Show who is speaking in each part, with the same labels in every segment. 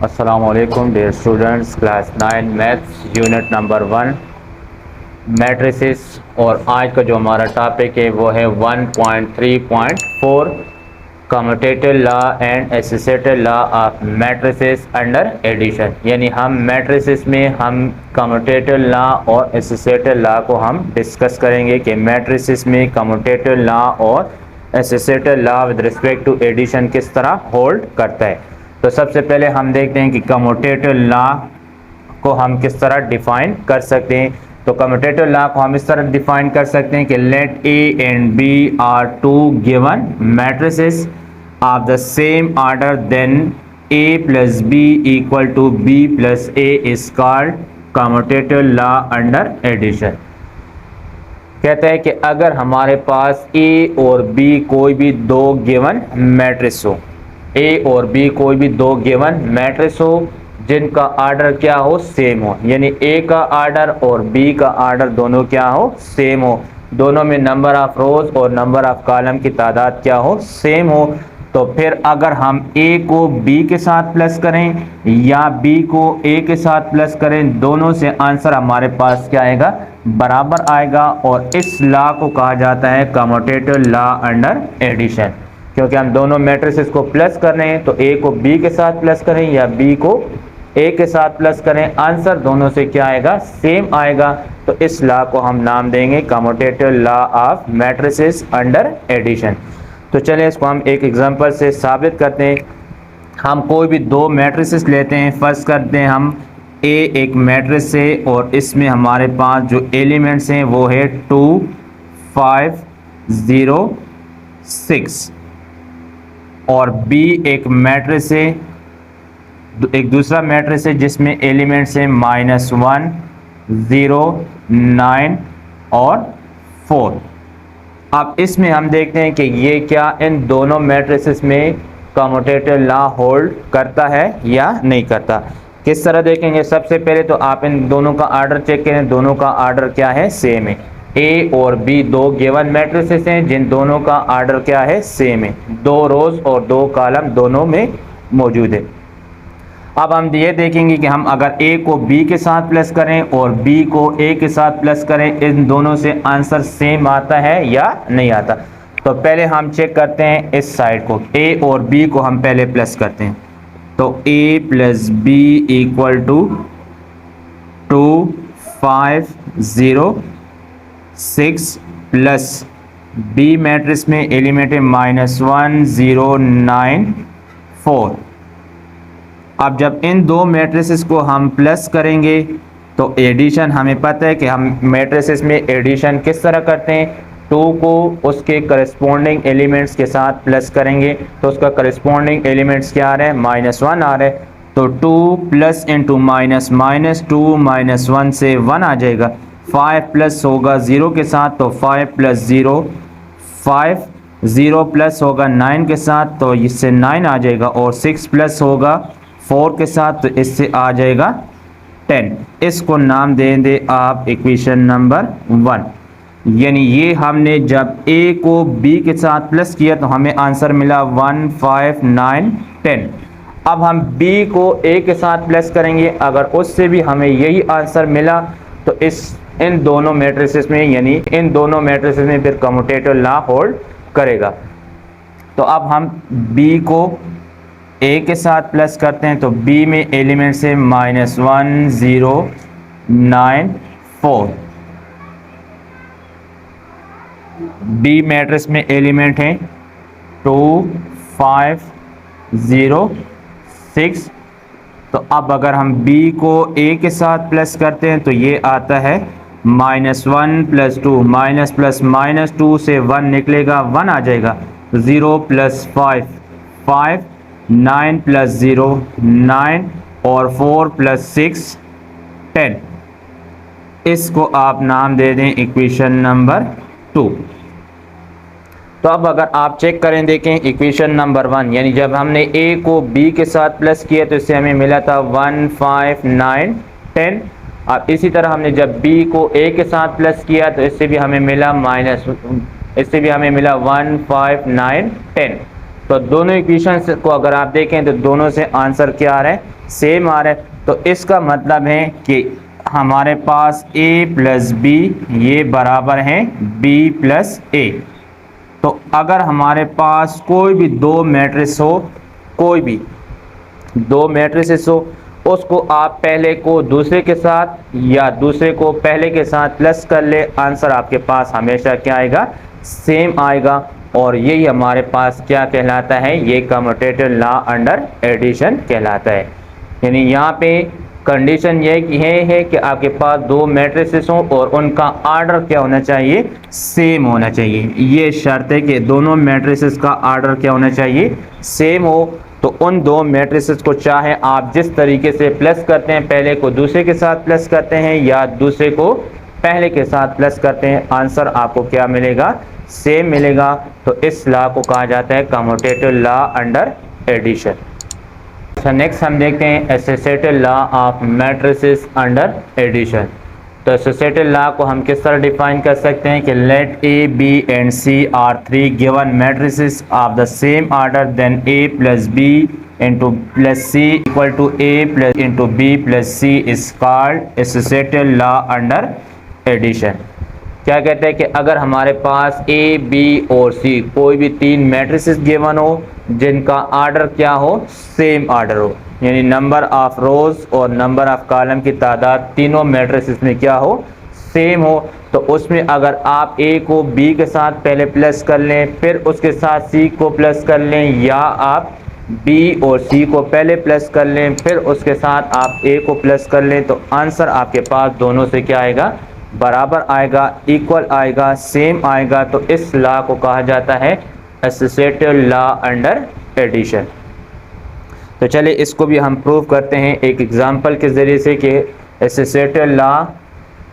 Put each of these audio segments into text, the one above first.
Speaker 1: अस्सलामुअलैकुम dear students, class 9 maths unit number 1 matrices. और आज का जो हमारा टॉपिक है वो है 1.3.4 commutative law and associated law of matrices under addition. यानी हम मैट्रिसेस में हम कम्यूटेटिव लॉ और एसोसिएटेड लॉ को हम डिस्कस करेंगे कि मैट्रिसेस में कम्यूटेटिव लॉ और associated law with respect to addition किस तरह होल्ड करता है। तो सबसे पहले हम देखते हैं कि कम्यूटेटिव लॉ को हम किस तरह डिफाइन कर सकते हैं। तो कम्यूटेटिव लॉ को हम इस तरह डिफाइन कर सकते हैं कि let A and B are two given matrices of the same order, then A plus B equal to B plus A is called commutative law under addition. कहता है कि अगर हमारे पास ए और बी कोई भी दो गिवन मैट्रिक्स हो, ए और बी कोई भी दो गिवन मैट्रिक्स हो जिनका आर्डर क्या हो, सेम हो, यानी ए का आर्डर और बी का आर्डर दोनों क्या हो, सेम हो, दोनों में नंबर ऑफ रोज और नंबर ऑफ कॉलम की तादाद क्या हो, सेम हो। तो फिर अगर हम ए को बी के साथ प्लस करें या बी को ए के साथ प्लस करें, दोनों से आंसर हमारे पास क्या आएगा, बराबर आएगा। और इस लॉ को कहा जाता है कम्यूटेटिव लॉ अंडर एडिशन, क्योंकि हम दोनों मैट्रिसेस को प्लस कर रहे हैं। तो ए को बी के साथ प्लस करें या बी को ए के साथ प्लस करें, आंसर दोनों से क्या आएगा, सेम आएगा। तो इस लॉ को हम नाम देंगे commutative law of matrices under addition. तो चलिए इसको हम एक एग्जांपल से साबित करते हैं। हम कोई भी दो मैट्रिसेस लेते हैं। फर्स्ट करते हैं हम ए एक मैट्रिक्स है और इसमें हमारे पास जो एलिमेंट्स हैं वो है 2 5 0 6, और बी एक मैट्रिक्स है, एक दूसरा मैट्रिक्स है जिसमें एलिमेंट्स हैं -1 0 9 और 4। अब इसमें हम देखते हैं कि ये क्या इन दोनों मैट्रिसेस में कम्यूटेटिव लॉ होल्ड करता है या नहीं करता। किस तरह देखेंगे, सबसे पहले तो आप इन दोनों का आर्डर चेक करें, दोनों का आर्डर क्या है, सेम है। ए और बी दो गिवन मैट्रिसेस हैं जिन दोनों का आर्डर क्या है, सेम है, दो रोज और दो कॉलम दोनों में मौजूद है। अब हम ये देखेंगे कि हम अगर ए को बी के साथ प्लस करें और बी को ए के साथ प्लस करें, इन दोनों से आंसर सेम आता है या नहीं आता। तो पहले हम चेक करते हैं इस साइड को, ए और बी को हम पहले प्लस करते हैं। तो A plus B equal to 2 5 0 6 plus B matrix में एलिमेंट है -1 0 9 4। अब जब इन दो मैट्रिसेस को हम प्लस करेंगे तो एडिशन, हमें पता है कि हम मैट्रिसेस में एडिशन किस तरह करते हैं, 2 को उसके करस्पॉन्डिंग एलिमेंट्स के साथ प्लस करेंगे तो उसका करस्पॉन्डिंग एलिमेंट्स क्या आ रहा है, -1 आ रहा है। तो 2 प्लस इंटू माइनस, -2 -1 से 1 आ जाएगा। 5 प्लस होगा 0 के साथ तो 5 प्लस 0 5, 0 प्लस होगा 9 के साथ तो इससे 9 आ जाएगा, और 6 प्लस होगा 4 के साथ तो इससे आ जाएगा 10। इसको नाम दे दे आप इक्वेशन नंबर 1। यानी ये हमने जब ए को बी के साथ प्लस किया तो हमें आंसर मिला 1 5 9 10। अब हम बी को ए के साथ प्लस करेंगे, अगर उससे भी हमें यही आंसर मिला तो इन दोनों मैट्रिसेस में, यानी इन दोनों मैट्रिसेस में फिर कम्यूटेटिव लॉ होल्ड करेगा। तो अब हम बी को ए के साथ प्लस करते हैं तो बी में एलिमेंट से -1 0 9 4। बी मैट्रिक्स में एलिमेंट हैं 2 5 0 6। तो अब अगर हम बी को ए के साथ प्लस करते हैं तो ये आता है -1 प्लस 2, माइनस प्लस -2 से 1 निकलेगा, 1 आ जाएगा। 0 प्लस 5 5, 9 प्लस 0 9 और 4 प्लस 6 10। इसको आप नाम दे दें इक्वेशन नंबर 2। तो अब अगर आप चेक करें, देखें इक्वेशन नंबर 1, यानी जब हमने ए को बी के साथ प्लस किया तो इससे हमें मिला था 1 5 9 10। अब इसी तरह हमने जब बी को ए के साथ प्लस किया तो इससे भी हमें मिला 1 5 9 10। तो दोनों इक्वेशन को अगर आप देखें तो दोनों से आंसर क्या आ रहा है, सेम आ रहा है। तो इसका मतलब है कि हमारे पास a प्लस बी ये बराबर है b प्लस ए। तो अगर हमारे पास कोई भी दो मैट्रिक्स हो, कोई भी दो मैट्रिसेस हो, उसको आप पहले को दूसरे के साथ या दूसरे को पहले के साथ प्लस कर ले, आंसर आपके पास हमेशा क्या आएगा, सेम आएगा। और यही हमारे पास क्या कहलाता है, ये कम्यूटेटिव लॉ अंडर एडिशन कहलाता है। यानी यहाँ पे कंडीशन ये है कि आपके पास दो मैट्रिसेस हों और उनका आर्डर क्या होना चाहिए, सेम होना चाहिए। ये शर्त है कि दोनों मैट्रिसेस का आर्डर क्या होना चाहिए, सेम हो। तो उन दो मैट्रिसेस को चाहे आप जिस तरीके से प्लस करते हैं, पहले को दूसरे के साथ प्लस करते हैं या दूसरे को पहले के साथ प्लस करते हैं, आंसर आपको क्या मिलेगा, सेम मिलेगा। तो इस लॉ को कहा जाता है कम्यूटेटिव लॉ अंडर एडिशन। अच्छा, नेक्स्ट हम देखते हैं associative law of matrices under addition. तो एसोसिएटिव लॉ को हम किस तरह डिफाइन कर सकते हैं कि let A B and C are three given matrices of the same order, then A plus B into plus C equal to A plus into B plus C is called associative law under addition. क्या कहते हैं कि अगर हमारे पास A B और सी कोई भी तीन मैट्रिसेस गिवन हो जिनका ऑर्डर क्या हो, सेम ऑर्डर हो, यानी नंबर ऑफ रोज और नंबर ऑफ कॉलम की तादाद तीनों मैट्रिसेस में क्या हो, सेम हो, तो उसमें अगर आप ए को बी के साथ पहले प्लस कर लें, फिर उसके साथ सी को प्लस कर लें, या आप बी और सी को पहले प्लस कर लें फिर उसके साथ आप ए को प्लस कर लें, तो आंसर आपके पास दोनों से क्या आएगा, बराबर आएगा, इक्वल आएगा, सेम आएगा। तो इस लॉ को कहा जाता है एसोसिएटिव लॉ अंडर एडिशन। तो चलिए इसको भी हम प्रूव करते हैं एक एग्जांपल के ज़रिए से कि एसोसिएटिव लॉ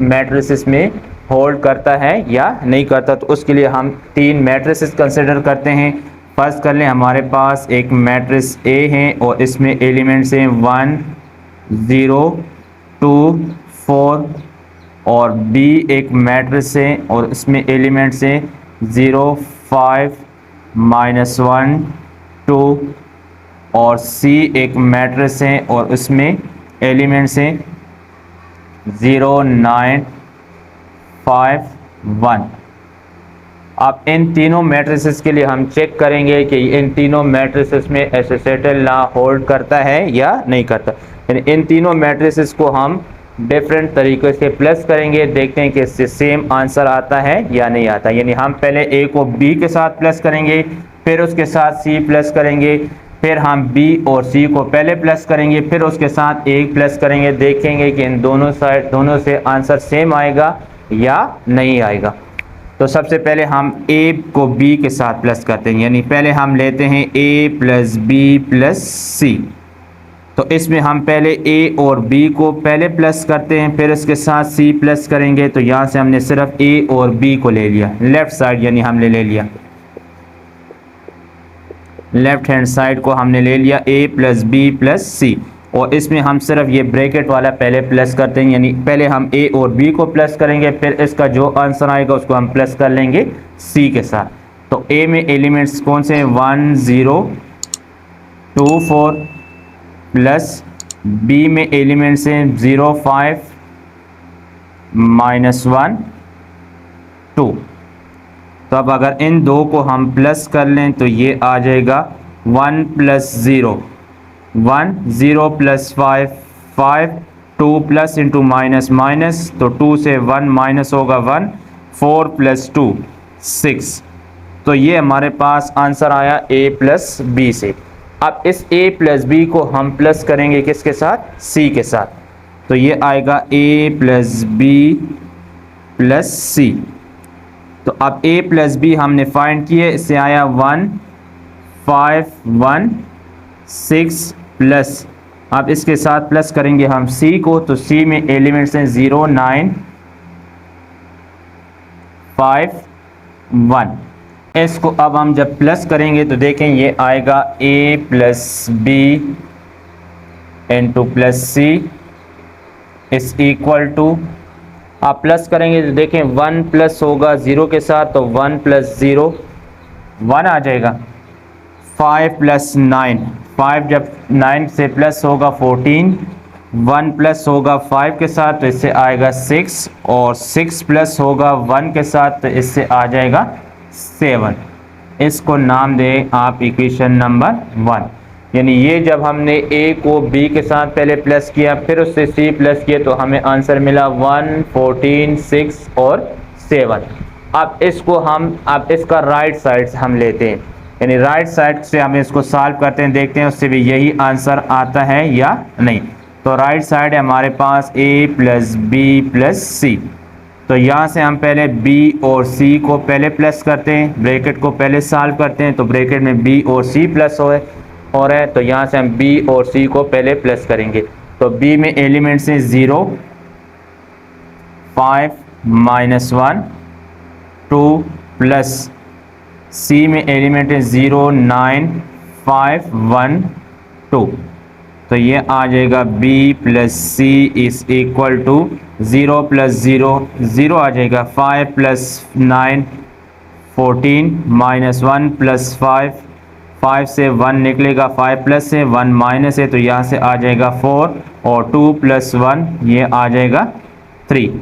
Speaker 1: मैट्रिसेस में होल्ड करता है या नहीं करता। तो उसके लिए हम तीन मैट्रिसेस कंसिडर करते हैं। फर्स्ट कर लें, हमारे पास एक मैट्रिक्स ए है और इसमें एलिमेंट्स हैं 1 0 2 4, और B एक मैट्रिक्स है और इसमें एलिमेंट्स हैं 0 5 -1 2, और C एक मैट्रिक्स है और उसमें एलिमेंट्स हैं 0 9 5 1। अब इन तीनों मैट्रिसेस के लिए हम चेक करेंगे कि इन तीनों मैट्रिसेस में एसोसिएटिव लॉ होल्ड करता है या नहीं करता। यानी इन तीनों मैट्रिसेस को हम डिफरेंट तरीके से प्लस करेंगे, देखते हैं कि इससे सेम आंसर आता है या नहीं आता। यानी हम पहले ए को बी के साथ प्लस करेंगे, फिर उसके साथ सी प्लस करेंगे, फिर हम बी और सी को पहले प्लस करेंगे, फिर उसके साथ ए प्लस करेंगे, देखेंगे कि इन दोनों से आंसर सेम आएगा या नहीं आएगा। तो सबसे पहले हम ए को बी के साथ प्लस करते हैं, यानी पहले हम लेते हैं ए प्लस बी प्लस सी। तो इसमें हम पहले ए और बी को पहले प्लस करते हैं, फिर इसके साथ सी प्लस करेंगे। तो यहाँ से हमने सिर्फ ए और बी को ले लिया लेफ्ट साइड, यानी हमने ले लिया लेफ्ट हैंड साइड को हमने ले लिया ए प्लस बी प्लस सी, और इसमें हम सिर्फ ये ब्रैकेट वाला पहले प्लस करते हैं, यानी पहले हम ए और बी को प्लस करेंगे, फिर इसका जो आंसर आएगा उसको हम प्लस कर लेंगे सी के साथ। तो ए में एलिमेंट्स कौन से हैं, 1 0 2 4, प्लस बी में एलिमेंट्स हैं 0 5 -1 2। तो अब अगर इन दो को हम प्लस कर लें तो ये आ जाएगा 1 + 0 1 0 + 5 5 2 प्लस इंटू माइनस माइनस, तो 2 से 1 माइनस होगा 1 4 + 2 6। तो ये हमारे पास आंसर आया a प्लस बी से। अब इस a प्लस बी को हम प्लस करेंगे किसके साथ, c के साथ। तो ये आएगा a प्लस बी प्लस सी। तो अब a प्लस बी हमने फाइंड किए, इससे आया 1 5 1 6 प्लस, अब इसके साथ प्लस करेंगे हम c को, तो c में एलिमेंट्स हैं 0 9 5 1। इसको अब हम जब प्लस करेंगे तो देखें ये आएगा a plus B into plus C is equal to, आप प्लस करेंगे तो देखें 1 प्लस होगा 0 के साथ, तो 1 + 0 1 आ जाएगा, 5 प्लस 9, 5 जब 9 से प्लस होगा 14, 1 प्लस होगा 5 के साथ तो इससे आएगा 6, और 6 प्लस होगा 1 के साथ तो इससे आ जाएगा 7। इसको नाम दें आप इक्वेशन नंबर 1। यानी ये जब हमने a को b के साथ पहले प्लस किया, फिर उससे c प्लस किया, तो हमें आंसर मिला 1, 14, 6 और 7। अब इसका राइट साइड हम लेते हैं, यानी राइट साइड से हम इसको सॉल्व करते हैं, देखते हैं उससे भी यही आंसर आता है या नहीं। तो राइट साइड है हमारे पास a प्लस बी प्लस सी। तो यहाँ से हम पहले b और c को पहले प्लस करते हैं, ब्रैकेट को पहले सॉल्व करते हैं, तो ब्रैकेट में b और c प्लस हो रहा है, तो यहाँ से हम b और c को पहले प्लस करेंगे। तो b में एलिमेंट्स हैं 0, 5, -1, 2 प्लस c में एलिमेंट है 0, 9, 5, 1, 2। तो ये आ जाएगा b plus C is equal to 0 plus 0, 0 आ जाएगा, 5 प्लस 9, 14, -1 प्लस 5, 5 से 1 निकलेगा, 5 प्लस है 1 माइनस है, तो यहाँ से आ जाएगा 4, और 2 प्लस 1 ये आ जाएगा 3।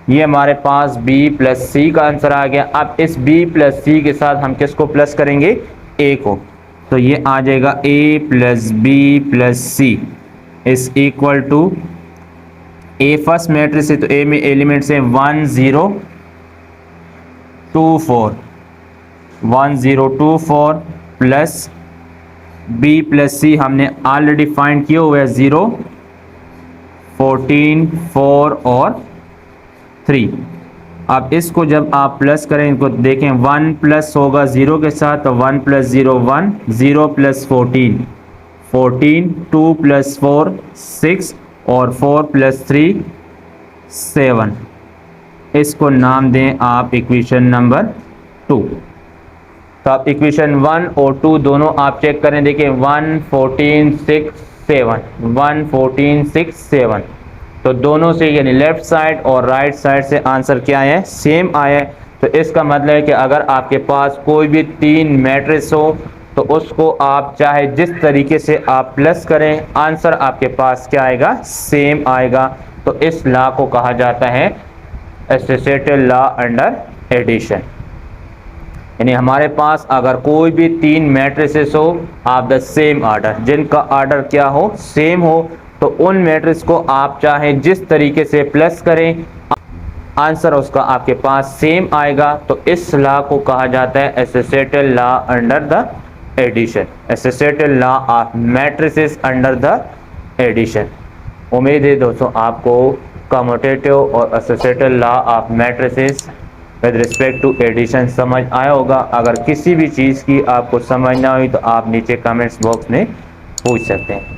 Speaker 1: ये हमारे पास b प्लस सी का आंसर आ गया। अब इस b प्लस सी के साथ हम किसको प्लस करेंगे? a को। तो ये आ जाएगा a plus B plus C is equal to, a first matrix है तो a में एलिमेंट्स है 1, 0, 2, 4, 1, 0, 2, 4 प्लस b प्लस सी हमने ऑलरेडी फाइंड किया हुआ है 0, 14, 4 और 3। अब इसको जब आप प्लस करें, इनको देखें, 1 प्लस होगा 0 के साथ, तो 1 प्लस 0 1, 0 प्लस 14, 14, 2 प्लस 4 6 और 4 प्लस 3 7। इसको नाम दें आप इक्वेशन नंबर 2। तो आप इक्वेशन 1 और 2 दोनों आप चेक करें, देखिए 1, 14, 6, 7, 1, 14, 6, 7। तो दोनों से यानी लेफ्ट साइड और राइट साइड से आंसर क्या है? सेम आया है। तो इसका मतलब है कि अगर आपके पास कोई भी 3 मैट्रिक्स हो तो उसको आप चाहे जिस तरीके से आप प्लस करें, आंसर आपके पास क्या आएगा? सेम आएगा। तो इस लॉ को कहा जाता है एसोसिएटेड लॉ अंडर एडिशन। यानी हमारे पास अगर कोई भी 3 मैट्रिसेस हो ऑफ द सेम आर्डर, जिनका आर्डर क्या हो? सेम हो, तो उन मैट्रिक्स को आप चाहे जिस तरीके से प्लस करें, आंसर उसका आपके पास सेम आएगा। तो इस लॉ को कहा जाता है associated law under the addition, associated law of matrices under the addition. उम्मीद है दोस्तों आपको कम्यूटेटिव और associated law of matrices with respect to addition समझ आया होगा। अगर किसी भी चीज़ की आपको समझ ना हुई तो आप नीचे कमेंट्स बॉक्स में पूछ सकते हैं।